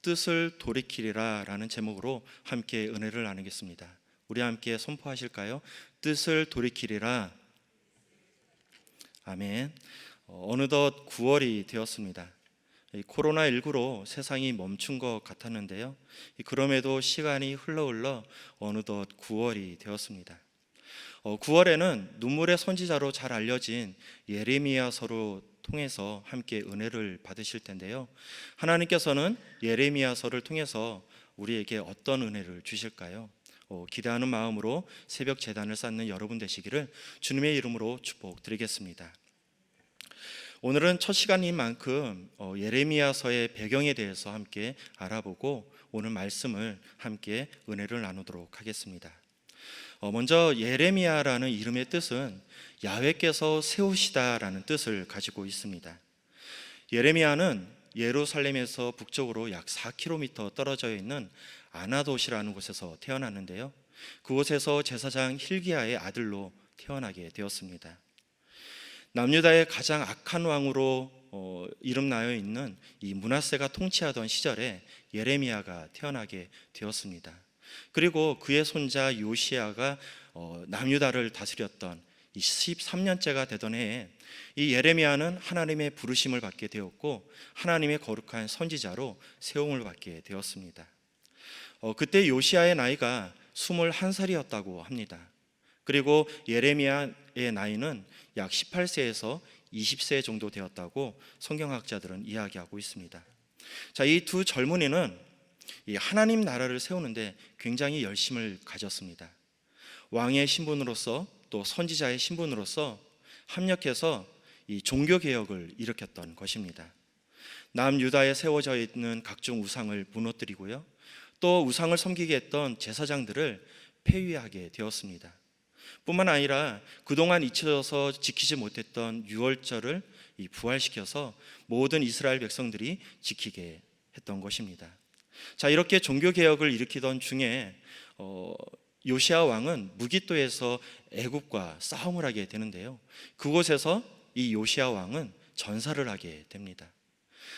뜻을 돌이키리라 라는 제목으로 함께 은혜를 나누겠습니다. 우리 함께 선포하실까요? 뜻을 돌이키리라. 아멘. 어느덧 9월이 되었습니다. 코로나19로 세상이 멈춘 것 같았는데요, 그럼에도 시간이 흘러 어느덧 9월이 되었습니다. 9월에는 눈물의 선지자로 잘 알려진 예레미야서로 통해서 함께 은혜를 받으실 텐데요, 하나님께서는 예레미야서를 통해서 우리에게 어떤 은혜를 주실까요? 기대하는 마음으로 새벽 제단을 쌓는 여러분 되시기를 주님의 이름으로 축복드리겠습니다. 오늘은 첫 시간인 만큼 예레미야서의 배경에 대해서 함께 알아보고 오늘 말씀을 함께 은혜를 나누도록 하겠습니다. 먼저 예레미야라는 이름의 뜻은 야훼께서 세우시다라는 뜻을 가지고 있습니다. 예레미야는 예루살렘에서 북쪽으로 약 4km 떨어져 있는 아나돗이라는 곳에서 태어났는데요, 그곳에서 제사장 hil기야의 아들로 태어나게 되었습니다. 남유다의 가장 악한 왕으로 이름나여 있는 이 므낫세가 통치하던 시절에 예레미야가 태어나게 되었습니다. 그리고 그의 손자 요시야가 남유다를 다스렸던 이 13년째가 되던 해에 이 예레미야는 하나님의 부르심을 받게 되었고 하나님의 거룩한 선지자로 세움을 받게 되었습니다. 그때 요시야의 나이가 21살이었다고 합니다. 그리고 예레미야의 나이는 약 18세에서 20세 정도 되었다고 성경학자들은 이야기하고 있습니다. 자, 이 두 젊은이는 이 하나님 나라를 세우는데 굉장히 열심을 가졌습니다. 왕의 신분으로서 또 선지자의 신분으로서 합력해서 이 종교개혁을 일으켰던 것입니다. 남유다에 세워져 있는 각종 우상을 무너뜨리고요, 또 우상을 섬기게 했던 제사장들을 폐위하게 되었습니다. 뿐만 아니라 그동안 잊혀져서 지키지 못했던 유월절을 부활시켜서 모든 이스라엘 백성들이 지키게 했던 것입니다. 자, 이렇게 종교개혁을 일으키던 중에 요시야 왕은 무깃도에서 애굽과 싸움을 하게 되는데요, 그곳에서 이 요시야 왕은 전사를 하게 됩니다.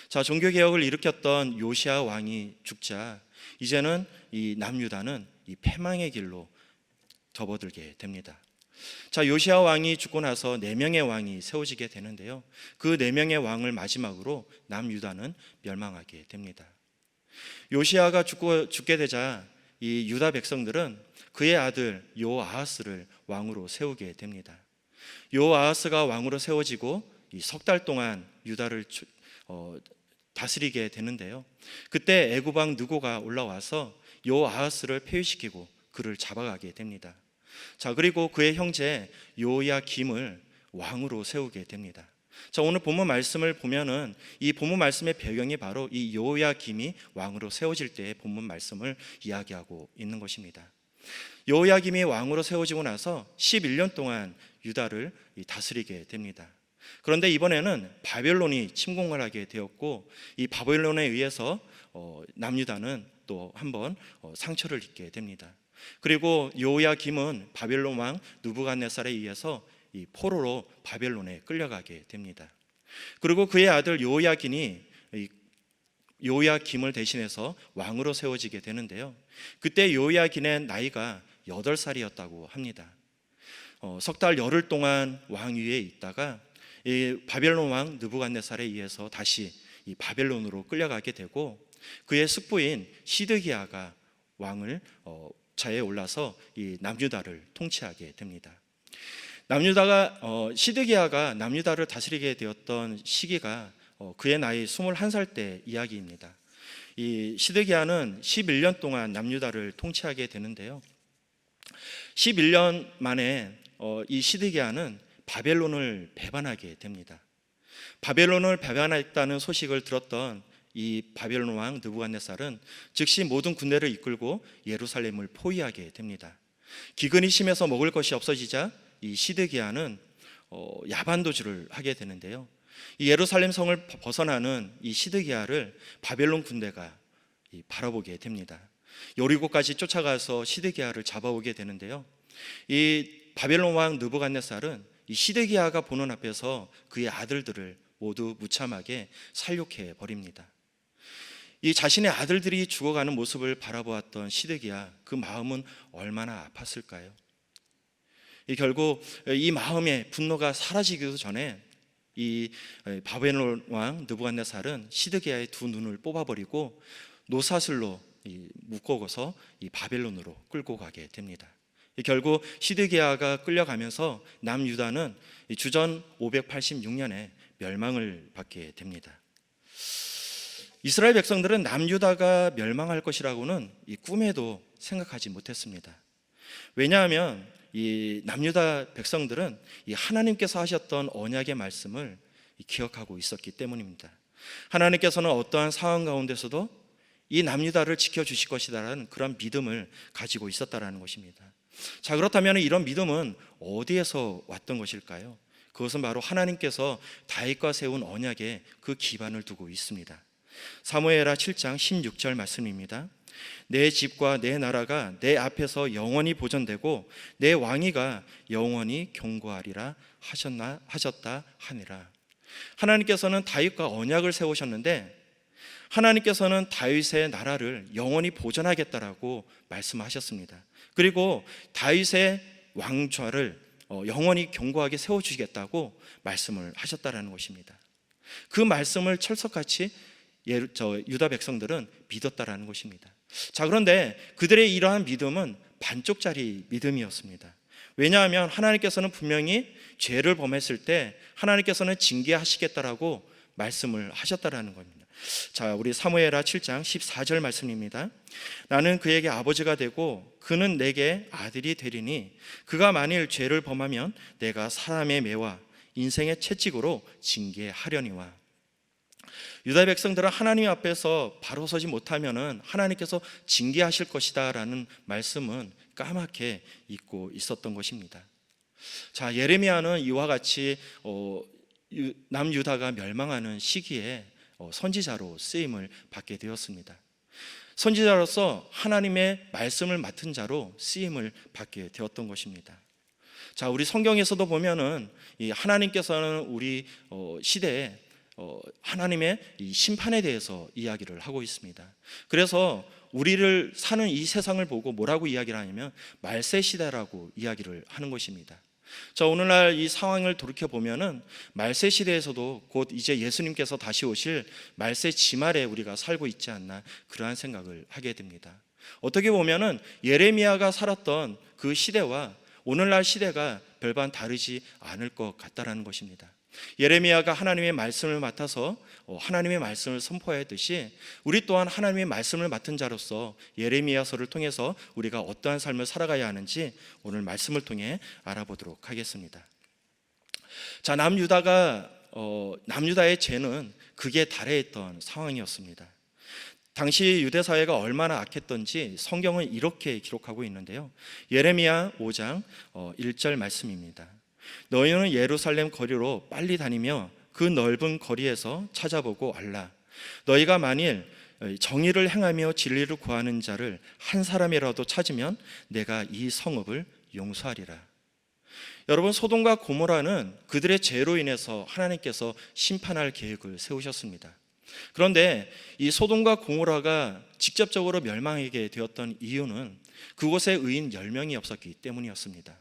자, 종교개혁을 일으켰던 요시야 왕이 죽자 이제는 이 남유다는 이 패망의 길로 접어들게 됩니다. 자, 요시야 왕이 죽고 나서 4명의 왕이 세워지게 되는데요, 그 4명의 왕을 마지막으로 남유다는 멸망하게 됩니다. 요시야가 죽게 되자 이 유다 백성들은 그의 아들 요아하스를 왕으로 세우게 됩니다. 요아하스가 왕으로 세워지고 이 석 달 동안 유다를 다스리게 되는데요, 그때 애굽 왕 느고가 올라와서 요아하스를 폐위시키고 그를 잡아가게 됩니다. 자, 그리고 그의 형제 요야김을 왕으로 세우게 됩니다. 자, 오늘 본문 말씀을 보면은 이 본문 말씀의 배경이 바로 이 요야김이 왕으로 세워질 때의 본문 말씀을 이야기하고 있는 것입니다. 요야김이 왕으로 세워지고 나서 11년 동안 유다를 다스리게 됩니다. 그런데 이번에는 바벨론이 침공을 하게 되었고 이 바벨론에 의해서 남유다는 또 한번 상처를 입게 됩니다. 그리고 요야김은 바벨론 왕 느부갓네살에 의해서 이 포로로 바벨론에 끌려가게 됩니다. 그리고 그의 아들 요야김을 대신해서 왕으로 세워지게 되는데요, 그때 요야김의 나이가 8살이었다고 합니다. 석 달 열흘 동안 왕위에 있다가 이 바벨론 왕 느부갓네살에 의해서 다시 이 바벨론으로 끌려가게 되고 그의 숙부인 시드기야가 왕을 자에 올라서 이 남유다를 통치하게 됩니다. 시드기야가 남유다를 다스리게 되었던 시기가 그의 나이 21살 때 이야기입니다. 이 시드기야는 11년 동안 남유다를 통치하게 되는데요, 11년 만에 이 시드기야는 바벨론을 배반하게 됩니다. 바벨론을 배반했다는 소식을 들었던 이 바벨론 왕 느부갓네살은 즉시 모든 군대를 이끌고 예루살렘을 포위하게 됩니다. 기근이 심해서 먹을 것이 없어지자 이 시드기야는 야반도주를 하게 되는데요, 이 예루살렘 성을 벗어나는 이 시드기야를 바벨론 군대가 바라보게 됩니다. 여리고까지 쫓아가서 시드기야를 잡아오게 되는데요, 이 바벨론 왕 느부갓네살은 이 시드기야가 보는 앞에서 그의 아들들을 모두 무참하게 살육해 버립니다. 이 자신의 아들들이 죽어가는 모습을 바라보았던 시드기야, 그 마음은 얼마나 아팠을까요? 결국 이 마음의 분노가 사라지기도 전에 이 바벨론 왕 느부갓네살은 시드기야의 두 눈을 뽑아버리고 노사슬로 묶어서 이 바벨론으로 끌고 가게 됩니다. 결국 시드기야가 끌려가면서 남유다는 주전 586년에 멸망을 받게 됩니다. 이스라엘 백성들은 남유다가 멸망할 것이라고는 이 꿈에도 생각하지 못했습니다. 왜냐하면 이 남유다 백성들은 이 하나님께서 하셨던 언약의 말씀을 기억하고 있었기 때문입니다. 하나님께서는 어떠한 상황 가운데서도 이 남유다를 지켜주실 것이다라는 그런 믿음을 가지고 있었다라는 것입니다. 자, 그렇다면 이런 믿음은 어디에서 왔던 것일까요? 그것은 바로 하나님께서 다윗과 세운 언약에 그 기반을 두고 있습니다. 사무엘하 7장 16절 말씀입니다. 내 집과 내 나라가 내 앞에서 영원히 보존되고 내 왕위가 영원히 경고하리라 하셨다 하니라. 하나님께서는 다윗과 언약을 세우셨는데 하나님께서는 다윗의 나라를 영원히 보존하겠다라고 말씀하셨습니다. 그리고 다윗의 왕좌를 영원히 견고하게 세워주시겠다고 말씀을 하셨다라는 것입니다. 그 말씀을 철석같이 유다 백성들은 믿었다라는 것입니다. 자, 그런데 그들의 이러한 믿음은 반쪽짜리 믿음이었습니다. 왜냐하면 하나님께서는 분명히 죄를 범했을 때 하나님께서는 징계하시겠다라고 말씀을 하셨다라는 겁니다. 자, 우리 사무엘하 7장 14절 말씀입니다. 나는 그에게 아버지가 되고 그는 내게 아들이 되리니 그가 만일 죄를 범하면 내가 사람의 매와 인생의 채찍으로 징계하려니와. 유다 백성들은 하나님 앞에서 바로 서지 못하면은 하나님께서 징계하실 것이다라는 말씀은 까맣게 잊고 있었던 것입니다. 자, 예레미야는 이와 같이 남유다가 멸망하는 시기에 선지자로 쓰임을 받게 되었습니다. 선지자로서 하나님의 말씀을 맡은 자로 쓰임을 받게 되었던 것입니다. 자, 우리 성경에서도 보면은 이 하나님께서는 우리 시대에 하나님의 이 심판에 대해서 이야기를 하고 있습니다. 그래서 우리를 사는 이 세상을 보고 뭐라고 이야기를 하냐면 말세 시대라고 이야기를 하는 것입니다. 자, 오늘날 이 상황을 돌이켜 보면은 말세 시대에서도 곧 이제 예수님께서 다시 오실 말세 지말에 우리가 살고 있지 않나, 그러한 생각을 하게 됩니다. 어떻게 보면은 예레미야가 살았던 그 시대와 오늘날 시대가 별반 다르지 않을 것 같다라는 것입니다. 예레미야가 하나님의 말씀을 맡아서 하나님의 말씀을 선포했듯이 우리 또한 하나님의 말씀을 맡은 자로서 예레미야서를 통해서 우리가 어떠한 삶을 살아가야 하는지 오늘 말씀을 통해 알아보도록 하겠습니다. 자, 남유다의 죄는 극에 달해있던 상황이었습니다. 당시 유대 사회가 얼마나 악했던지 성경은 이렇게 기록하고 있는데요. 예레미야 5장 1절 말씀입니다. 너희는 예루살렘 거리로 빨리 다니며 그 넓은 거리에서 찾아보고 알라. 너희가 만일 정의를 행하며 진리를 구하는 자를 한 사람이라도 찾으면 내가 이 성읍을 용서하리라. 여러분, 소돔과 고모라는 그들의 죄로 인해서 하나님께서 심판할 계획을 세우셨습니다. 그런데 이 소돔과 고모라가 직접적으로 멸망하게 되었던 이유는 그곳에 의인 10명이 없었기 때문이었습니다.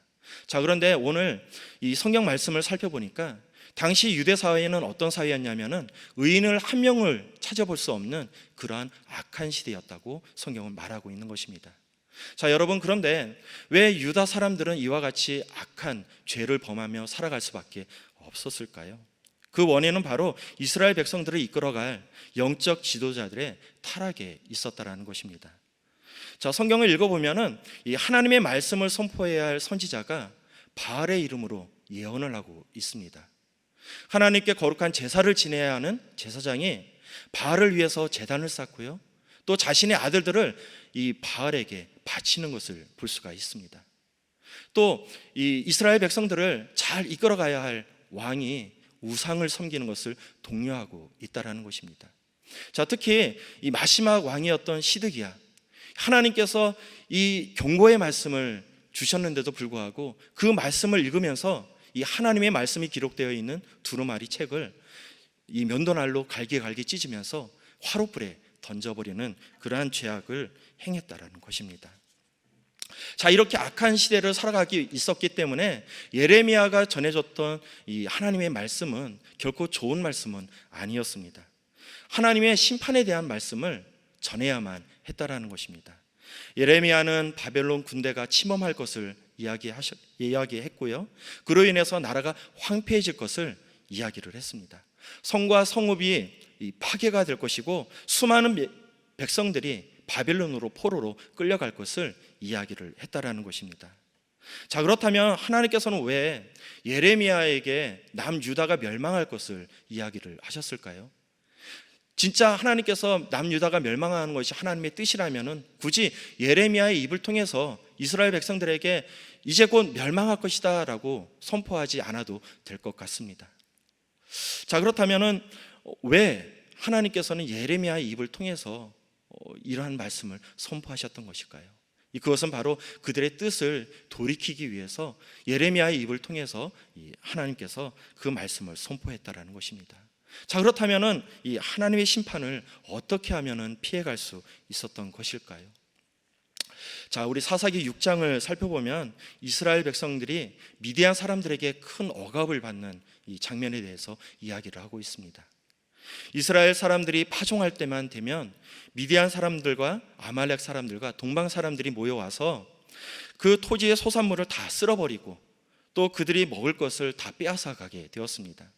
자, 그런데 오늘 이 성경 말씀을 살펴보니까 당시 유대 사회는 어떤 사회였냐면은 의인을 한 명을 찾아볼 수 없는 그러한 악한 시대였다고 성경은 말하고 있는 것입니다. 자, 여러분, 그런데 왜 유다 사람들은 이와 같이 악한 죄를 범하며 살아갈 수밖에 없었을까요? 그 원인은 바로 이스라엘 백성들을 이끌어갈 영적 지도자들의 타락에 있었다라는 것입니다. 자, 성경을 읽어보면은 이 하나님의 말씀을 선포해야 할 선지자가 바알의 이름으로 예언을 하고 있습니다. 하나님께 거룩한 제사를 지내야 하는 제사장이 바알을 위해서 제단을 쌓고요, 또 자신의 아들들을 이 바알에게 바치는 것을 볼 수가 있습니다. 또 이 이스라엘 백성들을 잘 이끌어가야 할 왕이 우상을 섬기는 것을 독려하고 있다라는 것입니다. 자, 특히 이 마지막 왕이었던 시드기야, 하나님께서 이 경고의 말씀을 주셨는데도 불구하고 그 말씀을 읽으면서 이 하나님의 말씀이 기록되어 있는 두루마리 책을 이 면도날로 갈기갈기 찢으면서 화롯불에 던져버리는 그러한 죄악을 행했다라는 것입니다. 자, 이렇게 악한 시대를 살아가기 있었기 때문에 예레미야가 전해줬던 이 하나님의 말씀은 결코 좋은 말씀은 아니었습니다. 하나님의 심판에 대한 말씀을 전해야만 했다라는 것입니다. 예레미야는 바벨론 군대가 침범할 것을 이야기했고요. 그로 인해서 나라가 황폐해질 것을 이야기를 했습니다. 성과 성읍이 파괴가 될 것이고 수많은 백성들이 바벨론으로 포로로 끌려갈 것을 이야기를 했다라는 것입니다. 자, 그렇다면 하나님께서는 왜 예레미야에게 남유다가 멸망할 것을 이야기를 하셨을까요? 진짜 하나님께서 남유다가 멸망하는 것이 하나님의 뜻이라면 굳이 예레미야의 입을 통해서 이스라엘 백성들에게 이제 곧 멸망할 것이다 라고 선포하지 않아도 될 것 같습니다. 자, 그렇다면 왜 하나님께서는 예레미야의 입을 통해서 이러한 말씀을 선포하셨던 것일까요? 그것은 바로 그들의 뜻을 돌이키기 위해서 예레미야의 입을 통해서 하나님께서 그 말씀을 선포했다라는 것입니다. 자, 그렇다면 이 하나님의 심판을 어떻게 하면 피해갈 수 있었던 것일까요? 자, 우리 사사기 6장을 살펴보면 이스라엘 백성들이 미디안 사람들에게 큰 억압을 받는 이 장면에 대해서 이야기를 하고 있습니다. 이스라엘 사람들이 파종할 때만 되면 미디안 사람들과 아말렉 사람들과 동방 사람들이 모여와서 그 토지의 소산물을 다 쓸어버리고 또 그들이 먹을 것을 다 빼앗아가게 되었습니다.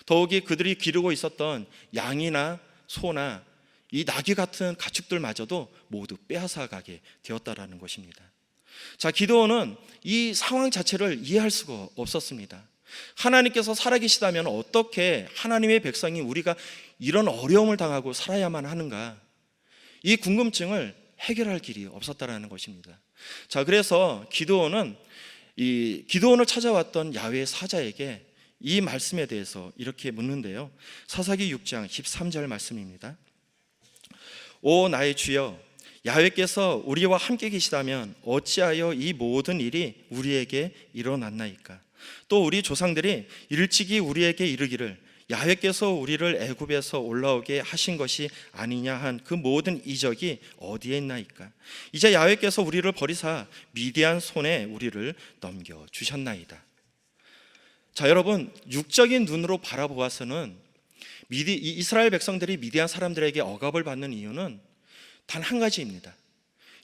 더욱이 그들이 기르고 있었던 양이나 소나 이 나귀 같은 가축들마저도 모두 빼앗아가게 되었다라는 것입니다. 자, 기드온은 이 상황 자체를 이해할 수가 없었습니다. 하나님께서 살아계시다면 어떻게 하나님의 백성이 우리가 이런 어려움을 당하고 살아야만 하는가, 이 궁금증을 해결할 길이 없었다라는 것입니다. 자, 그래서 기드온을 찾아왔던 야훼의 사자에게 이 말씀에 대해서 이렇게 묻는데요. 사사기 6장 13절 말씀입니다. 오 나의 주여, 야훼께서 우리와 함께 계시다면 어찌하여 이 모든 일이 우리에게 일어났나이까? 또 우리 조상들이 일찍이 우리에게 이르기를 야훼께서 우리를 애굽에서 올라오게 하신 것이 아니냐 한 그 모든 이적이 어디에 있나이까? 이제 야훼께서 우리를 버리사 미디안 손에 우리를 넘겨 주셨나이다. 자, 여러분, 육적인 눈으로 바라보아서는 이스라엘 백성들이 미디안 사람들에게 억압을 받는 이유는 단 한 가지입니다.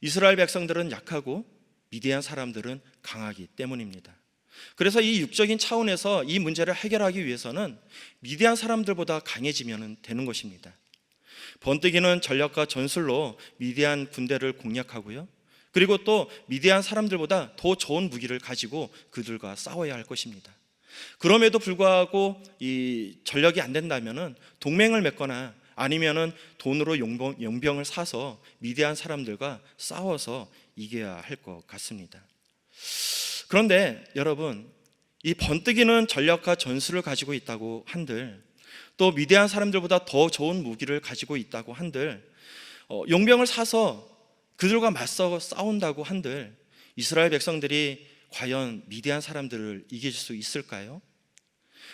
이스라엘 백성들은 약하고 미디안 사람들은 강하기 때문입니다. 그래서 이 육적인 차원에서 이 문제를 해결하기 위해서는 미디안 사람들보다 강해지면 되는 것입니다. 번뜩이는 전략과 전술로 미디안 군대를 공략하고요, 그리고 또 미디안 사람들보다 더 좋은 무기를 가지고 그들과 싸워야 할 것입니다. 그럼에도 불구하고 이 전력이 안 된다면은 동맹을 맺거나 아니면은 돈으로 용병을 사서 미디안 사람들과 싸워서 이겨야 할 것 같습니다. 그런데 여러분, 이 번뜩이는 전략과 전술을 가지고 있다고 한들, 또 미디안 사람들보다 더 좋은 무기를 가지고 있다고 한들, 용병을 사서 그들과 맞서 싸운다고 한들 이스라엘 백성들이 과연 미디안 사람들을 이길 수 있을까요?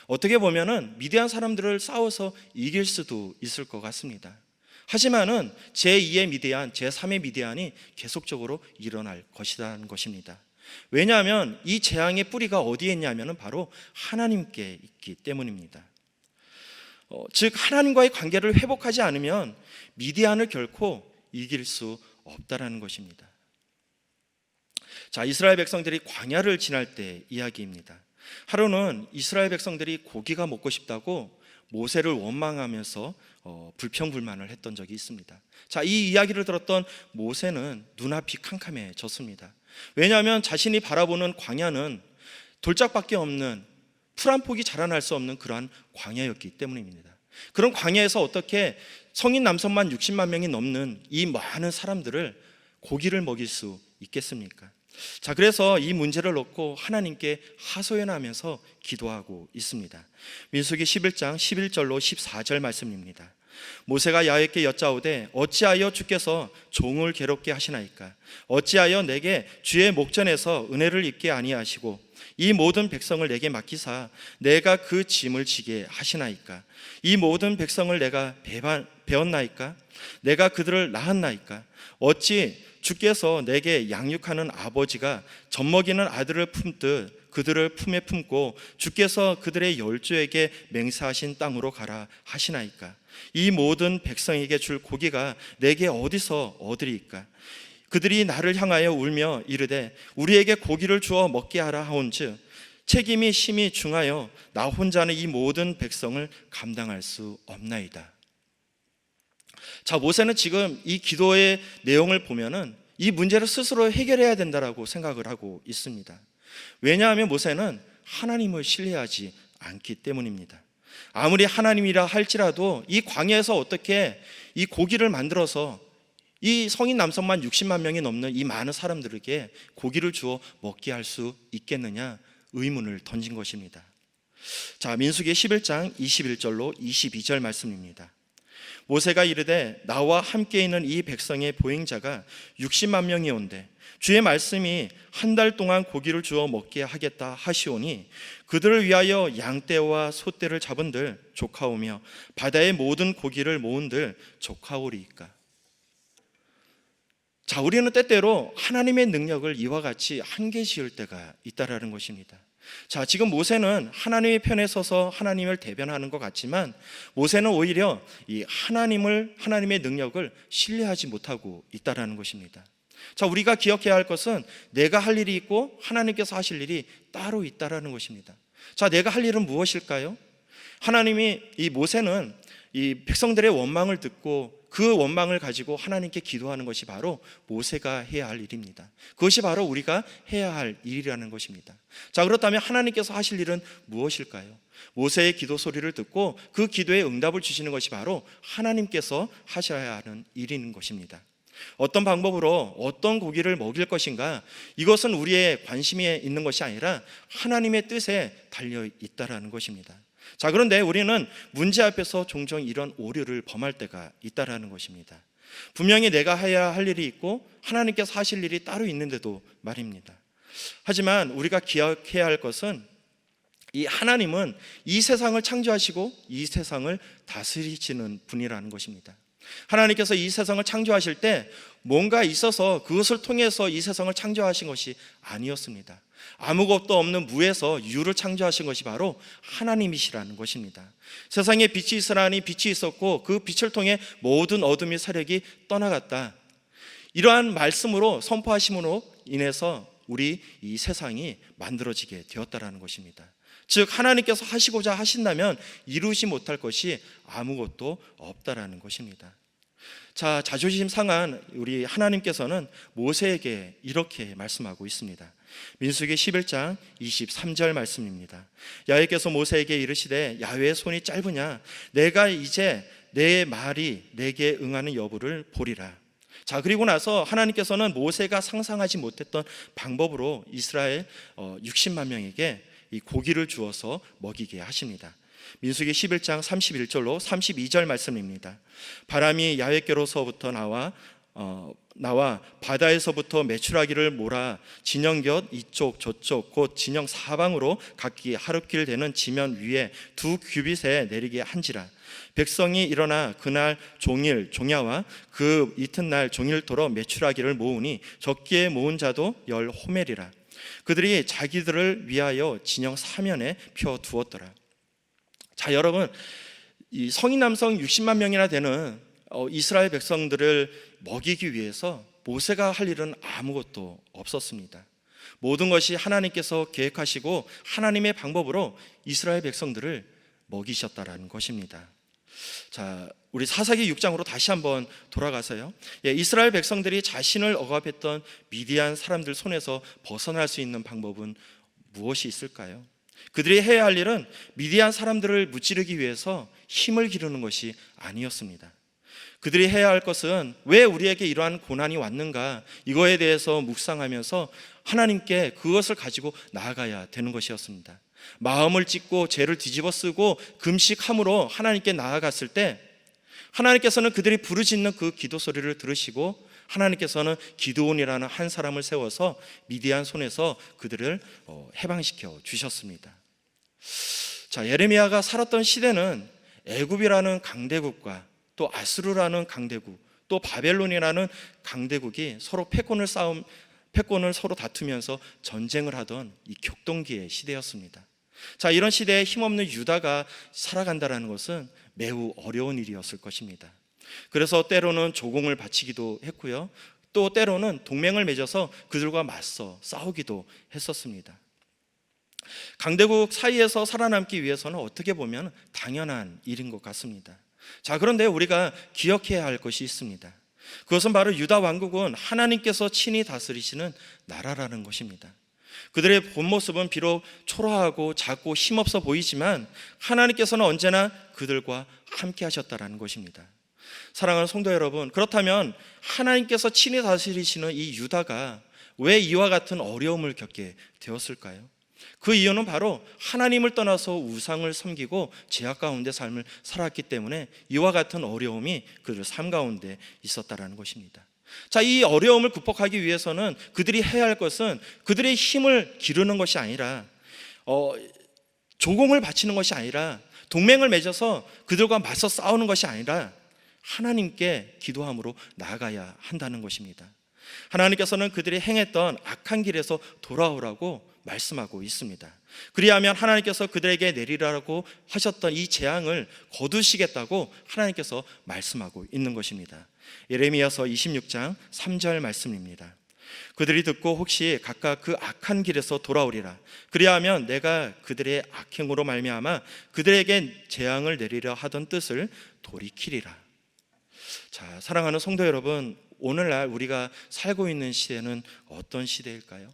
어떻게 보면은 미디안 사람들을 싸워서 이길 수도 있을 것 같습니다. 하지만은 제2의 미디안, 제3의 미디안이 계속적으로 일어날 것이라는 것입니다. 왜냐하면 이 재앙의 뿌리가 어디에 있냐면은 바로 하나님께 있기 때문입니다. 즉 하나님과의 관계를 회복하지 않으면 미디안을 결코 이길 수 없다라는 것입니다. 자, 이스라엘 백성들이 광야를 지날 때 이야기입니다. 하루는 이스라엘 백성들이 고기가 먹고 싶다고 모세를 원망하면서 불평불만을 했던 적이 있습니다. 자, 이 이야기를 들었던 모세는 눈앞이 캄캄해졌습니다. 왜냐하면 자신이 바라보는 광야는 돌짝밖에 없는, 풀 한 폭이 자라날 수 없는 그러한 광야였기 때문입니다. 그런 광야에서 어떻게 성인 남성만 60만 명이 넘는 이 많은 사람들을 고기를 먹일 수 있겠습니까? 자, 그래서 이 문제를 놓고 하나님께 하소연하면서 기도하고 있습니다. 민수기 11장 11절로 14절 말씀입니다. 모세가 야훼께 여짜오되 어찌하여 주께서 종을 괴롭게 하시나이까? 어찌하여 내게 주의 목전에서 은혜를 입게 아니하시고 이 모든 백성을 내게 맡기사 내가 그 짐을 지게 하시나이까? 이 모든 백성을 내가 배웠나이까? 내가 그들을 낳았나이까? 어찌 주께서 내게 양육하는 아버지가 젖먹이는 아들을 품듯 그들을 품에 품고 주께서 그들의 열조에게 맹세하신 땅으로 가라 하시나이까? 이 모든 백성에게 줄 고기가 내게 어디서 얻으리이까? 그들이 나를 향하여 울며 이르되 우리에게 고기를 주어 먹게 하라 하온즉 책임이 심히 중하여 나 혼자는 이 모든 백성을 감당할 수 없나이다. 자, 모세는 지금 이 기도의 내용을 보면은 이 문제를 스스로 해결해야 된다라고 생각을 하고 있습니다. 왜냐하면 모세는 하나님을 신뢰하지 않기 때문입니다. 아무리 하나님이라 할지라도 이 광야에서 어떻게 이 고기를 만들어서 이 성인 남성만 60만 명이 넘는 이 많은 사람들에게 고기를 주어 먹게 할 수 있겠느냐 의문을 던진 것입니다. 자, 민수기 11장 21절로 22절 말씀입니다. 모세가 이르되 나와 함께 있는 이 백성의 보행자가 60만 명이온데 주의 말씀이 한 달 동안 고기를 주어 먹게 하겠다 하시오니 그들을 위하여 양떼와 소떼를 잡은들 조카오며 바다의 모든 고기를 모은들 조카오리이까. 자, 우리는 때때로 하나님의 능력을 이와 같이 한계 지을 때가 있다라는 것입니다. 자, 지금 모세는 하나님의 편에 서서 하나님을 대변하는 것 같지만 모세는 오히려 이 하나님의 능력을 신뢰하지 못하고 있다라는 것입니다. 자, 우리가 기억해야 할 것은 내가 할 일이 있고 하나님께서 하실 일이 따로 있다라는 것입니다. 자, 내가 할 일은 무엇일까요? 하나님이 이 모세는 이 백성들의 원망을 듣고 그 원망을 가지고 하나님께 기도하는 것이 바로 모세가 해야 할 일입니다. 그것이 바로 우리가 해야 할 일이라는 것입니다. 자, 그렇다면 하나님께서 하실 일은 무엇일까요? 모세의 기도 소리를 듣고 그 기도에 응답을 주시는 것이 바로 하나님께서 하셔야 하는 일인 것입니다. 어떤 방법으로 어떤 고기를 먹일 것인가, 이것은 우리의 관심이 있는 것이 아니라 하나님의 뜻에 달려 있다라는 것입니다. 자, 그런데 우리는 문제 앞에서 종종 이런 오류를 범할 때가 있다라는 것입니다. 분명히 내가 해야 할 일이 있고 하나님께서 하실 일이 따로 있는데도 말입니다. 하지만 우리가 기억해야 할 것은 이 하나님은 이 세상을 창조하시고 이 세상을 다스리시는 분이라는 것입니다. 하나님께서 이 세상을 창조하실 때 뭔가 있어서 그것을 통해서 이 세상을 창조하신 것이 아니었습니다. 아무것도 없는 무에서 유를 창조하신 것이 바로 하나님이시라는 것입니다. 세상에 빛이 있으라니 빛이 있었고 그 빛을 통해 모든 어둠의 세력이 떠나갔다. 이러한 말씀으로 선포하심으로 인해서 우리 이 세상이 만들어지게 되었다라는 것입니다. 즉 하나님께서 하시고자 하신다면 이루지 못할 것이 아무것도 없다라는 것입니다. 자, 자존심 상한 우리 하나님께서는 모세에게 이렇게 말씀하고 있습니다. 민수기 11장 23절 말씀입니다. 야훼께서 모세에게 이르시되 야훼의 손이 짧으냐 내가 이제 내 말이 내게 응하는 여부를 보리라. 자, 그리고 나서 하나님께서는 모세가 상상하지 못했던 방법으로 이스라엘 60만 명에게 이 고기를 주어서 먹이게 하십니다. 민수기 11장 31절로 32절 말씀입니다. 바람이 야훼께로서부터 나와 바다에서부터 메추라기를 몰아 진영 곁 이쪽 저쪽 곧 진영 사방으로 각기 하루길 되는 지면 위에 2규빗에 내리게 한지라. 백성이 일어나 그날 종일 종야와 그 이튿날 종일토록 메추라기를 모으니 적기에 모은 자도 10호멜이라. 그들이 자기들을 위하여 진영 사면에 펴 두었더라. 자, 여러분, 이 성인 남성 60만 명이나 되는 이스라엘 백성들을 먹이기 위해서 모세가 할 일은 아무것도 없었습니다. 모든 것이 하나님께서 계획하시고 하나님의 방법으로 이스라엘 백성들을 먹이셨다라는 것입니다. 자, 우리 사사기 6장으로 다시 한번 돌아가서요. 이스라엘 백성들이 자신을 억압했던 미디안 사람들 손에서 벗어날 수 있는 방법은 무엇이 있을까요? 그들이 해야 할 일은 미디안 사람들을 무찌르기 위해서 힘을 기르는 것이 아니었습니다. 그들이 해야 할 것은 왜 우리에게 이러한 고난이 왔는가, 이거에 대해서 묵상하면서 하나님께 그것을 가지고 나아가야 되는 것이었습니다. 마음을 찢고 죄를 뒤집어 쓰고 금식함으로 하나님께 나아갔을 때 하나님께서는 그들이 부르짖는 그 기도 소리를 들으시고 하나님께서는 기드온이라는 한 사람을 세워서 미디안 손에서 그들을 해방시켜 주셨습니다. 자, 예레미야가 살았던 시대는 애굽이라는 강대국과 또 아수르라는 강대국, 또 바벨론이라는 강대국이 패권을 서로 다투면서 전쟁을 하던 이 격동기의 시대였습니다. 자, 이런 시대에 힘없는 유다가 살아간다는 것은 매우 어려운 일이었을 것입니다. 그래서 때로는 조공을 바치기도 했고요, 또 때로는 동맹을 맺어서 그들과 맞서 싸우기도 했었습니다. 강대국 사이에서 살아남기 위해서는 어떻게 보면 당연한 일인 것 같습니다. 자, 그런데 우리가 기억해야 할 것이 있습니다. 그것은 바로 유다 왕국은 하나님께서 친히 다스리시는 나라라는 것입니다. 그들의 본 모습은 비록 초라하고 작고 힘없어 보이지만 하나님께서는 언제나 그들과 함께 하셨다는 것입니다. 사랑하는 성도 여러분, 그렇다면 하나님께서 친히 다스리시는 이 유다가 왜 이와 같은 어려움을 겪게 되었을까요? 그 이유는 바로 하나님을 떠나서 우상을 섬기고 죄악 가운데 삶을 살았기 때문에 이와 같은 어려움이 그들 삶 가운데 있었다는 것입니다. 자, 이 어려움을 극복하기 위해서는 그들이 해야 할 것은 그들의 힘을 기르는 것이 아니라 조공을 바치는 것이 아니라 동맹을 맺어서 그들과 맞서 싸우는 것이 아니라 하나님께 기도함으로 나아가야 한다는 것입니다. 하나님께서는 그들이 행했던 악한 길에서 돌아오라고 말씀하고 있습니다. 그리하면 하나님께서 그들에게 내리라고 하셨던 이 재앙을 거두시겠다고 하나님께서 말씀하고 있는 것입니다. 예레미야서 26장 3절 말씀입니다. 그들이 듣고 혹시 각각 그 악한 길에서 돌아오리라. 그리하면 내가 그들의 악행으로 말미암아 그들에게 재앙을 내리려 하던 뜻을 돌이키리라. 자, 사랑하는 성도 여러분, 오늘날 우리가 살고 있는 시대는 어떤 시대일까요?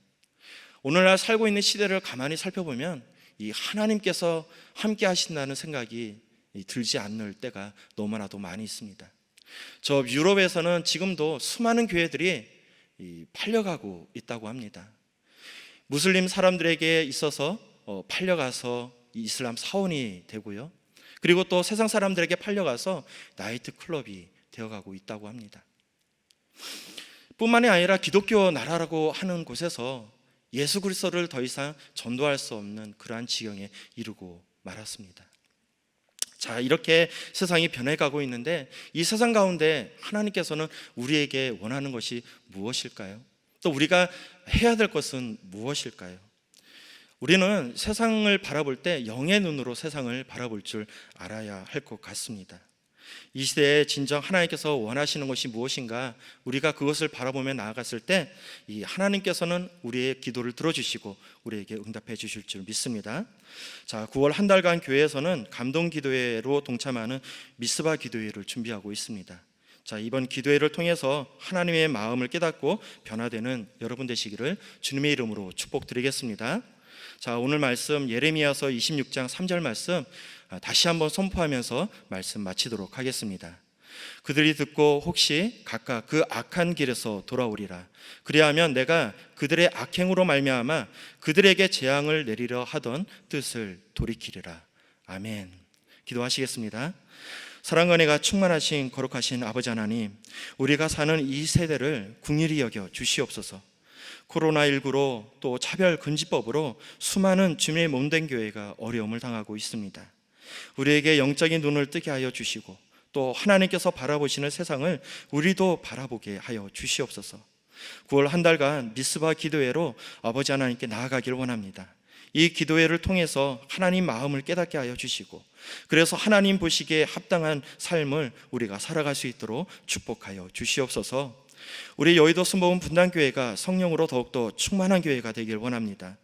오늘날 살고 있는 시대를 가만히 살펴보면 이 하나님께서 함께 하신다는 생각이 들지 않을 때가 너무나도 많이 있습니다. 저 유럽에서는 지금도 수많은 교회들이 팔려가고 있다고 합니다. 무슬림 사람들에게 있어서 팔려가서 이슬람 사원이 되고요, 그리고 또 세상 사람들에게 팔려가서 나이트 클럽이 되어가고 있다고 합니다. 뿐만이 아니라 기독교 나라라고 하는 곳에서 예수 그리스도를 더 이상 전도할 수 없는 그러한 지경에 이르고 말았습니다. 자, 이렇게 세상이 변해가고 있는데 이 세상 가운데 하나님께서는 우리에게 원하는 것이 무엇일까요? 또 우리가 해야 될 것은 무엇일까요? 우리는 세상을 바라볼 때 영의 눈으로 세상을 바라볼 줄 알아야 할 것 같습니다. 이 시대에 진정 하나님께서 원하시는 것이 무엇인가, 우리가 그것을 바라보며 나아갔을 때 이 하나님께서는 우리의 기도를 들어주시고 우리에게 응답해 주실 줄 믿습니다. 자, 9월 한 달간 교회에서는 감동 기도회로 동참하는 미스바 기도회를 준비하고 있습니다. 자, 이번 기도회를 통해서 하나님의 마음을 깨닫고 변화되는 여러분 되시기를 주님의 이름으로 축복드리겠습니다. 자, 오늘 말씀 예레미야서 26장 3절 말씀 다시 한번 선포하면서 말씀 마치도록 하겠습니다. 그들이 듣고 혹시 각각 그 악한 길에서 돌아오리라. 그리하면 내가 그들의 악행으로 말미암아 그들에게 재앙을 내리려 하던 뜻을 돌이키리라. 아멘. 기도하시겠습니다. 사랑과 은혜가 충만하신 거룩하신 아버지 하나님, 우리가 사는 이 세대를 긍휼히 여겨 주시옵소서. 코로나19로 또 차별금지법으로 수많은 주님의 몸된 교회가 어려움을 당하고 있습니다. 우리에게 영적인 눈을 뜨게 하여 주시고 또 하나님께서 바라보시는 세상을 우리도 바라보게 하여 주시옵소서. 9월 한 달간 미스바 기도회로 아버지 하나님께 나아가길 원합니다. 이 기도회를 통해서 하나님 마음을 깨닫게 하여 주시고 그래서 하나님 보시기에 합당한 삶을 우리가 살아갈 수 있도록 축복하여 주시옵소서. 우리 여의도 순복음 분당교회가 성령으로 더욱더 충만한 교회가 되길 원합니다.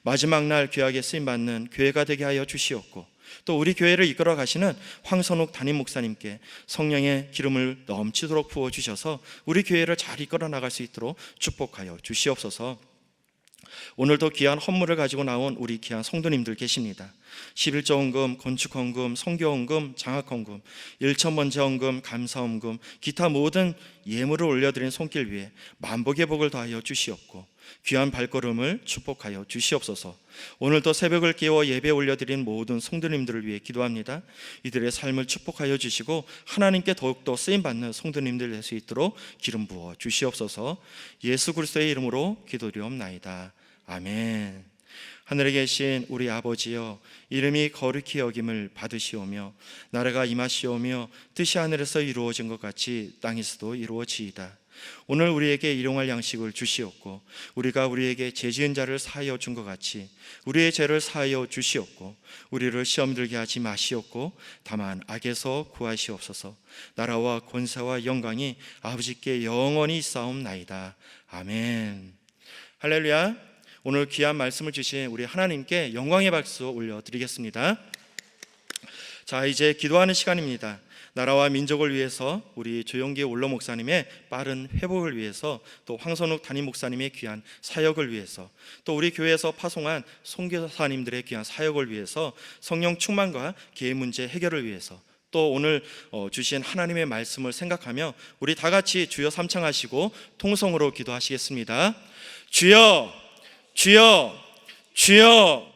마지막 날 귀하게 쓰임받는 교회가 되게 하여 주시옵고 또 우리 교회를 이끌어 가시는 황선욱 담임 목사님께 성령의 기름을 넘치도록 부어주셔서 우리 교회를 잘 이끌어 나갈 수 있도록 축복하여 주시옵소서. 오늘도 귀한 헌물을 가지고 나온 우리 귀한 성도님들 계십니다. 11조 헌금, 건축 헌금, 성교 헌금, 장학 헌금, 1,000번째 헌금, 감사 헌금, 기타 모든 예물을 올려드린 손길 위에 만복의 복을 더하여 주시옵고 귀한 발걸음을 축복하여 주시옵소서. 오늘도 새벽을 깨워 예배 올려드린 모든 성도님들을 위해 기도합니다. 이들의 삶을 축복하여 주시고 하나님께 더욱더 쓰임받는 성도님들 될 수 있도록 기름 부어 주시옵소서. 예수 그리스도의 이름으로 기도드리옵나이다. 아멘. 하늘에 계신 우리 아버지여, 이름이 거룩히 여김을 받으시오며 나라가 임하시오며 뜻이 하늘에서 이루어진 것 같이 땅에서도 이루어지이다. 오늘 우리에게 일용할 양식을 주시옵고 우리가 우리에게 죄 지은 자를 사하여 준 것 같이 우리의 죄를 사하여 주시옵고 우리를 시험 들게 하지 마시옵고 다만 악에서 구하시옵소서. 나라와 권세와 영광이 아버지께 영원히 있사옵나이다. 아멘. 할렐루야. 오늘 귀한 말씀을 주신 우리 하나님께 영광의 박수 올려드리겠습니다. 자, 이제 기도하는 시간입니다. 나라와 민족을 위해서 우리 조용기 올로 목사님의 빠른 회복을 위해서, 또 황선욱 담임 목사님의 귀한 사역을 위해서, 또 우리 교회에서 파송한 선교사님들의 귀한 사역을 위해서, 성령 충만과 개인 문제 해결을 위해서, 또 오늘 주신 하나님의 말씀을 생각하며 우리 다 같이 주여 삼창하시고 통성으로 기도하시겠습니다. 주여, 주여, 주여.